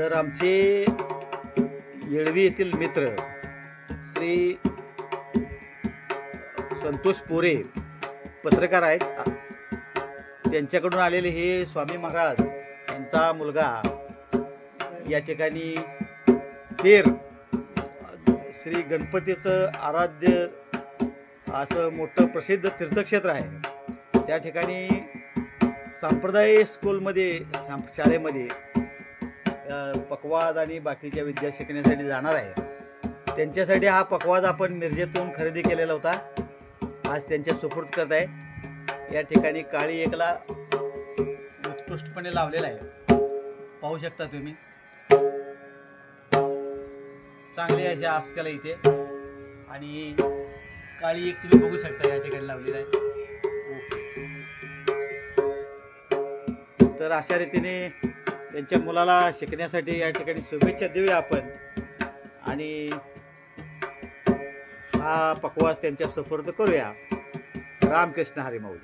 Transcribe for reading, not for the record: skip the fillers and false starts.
तर आमचे येळवी येथील मित्र श्री संतोष पोरे पत्रकार आहेत. त्यांच्याकडून आलेले हे स्वामी महाराज यांचा मुलगा या ठिकाणी तेर श्री गणपतीचं आराध्य असं मोठं प्रसिद्ध तीर्थक्षेत्र आहे. त्या ठिकाणी संप्रदाय स्कूलमध्ये शाळेमध्ये पकवाज आणि बाकीच्या विद्या शिकण्यासाठी जाणार आहे. त्यांच्यासाठी हा पकवाज आपण मिरजेतून खरेदी केलेला होता. आज त्यांच्या सुपूर्द करत आहे. या ठिकाणी काळी एकला उत्कृष्टपणे लावलेला आहे, पाहू शकता तुम्ही. चांगली अशी आस त्याला इथे, आणि काळी एक तुम्ही बघू शकता या ठिकाणी लावलेला आहे. तर अशा रीतीने त्यांच्या मुलाला शिकण्यासाठी या ठिकाणी शुभेच्छा देऊया आपण, आणि हा पकवास त्यांच्या सुपूर्द करूया. रामकृष्ण हरी माऊली.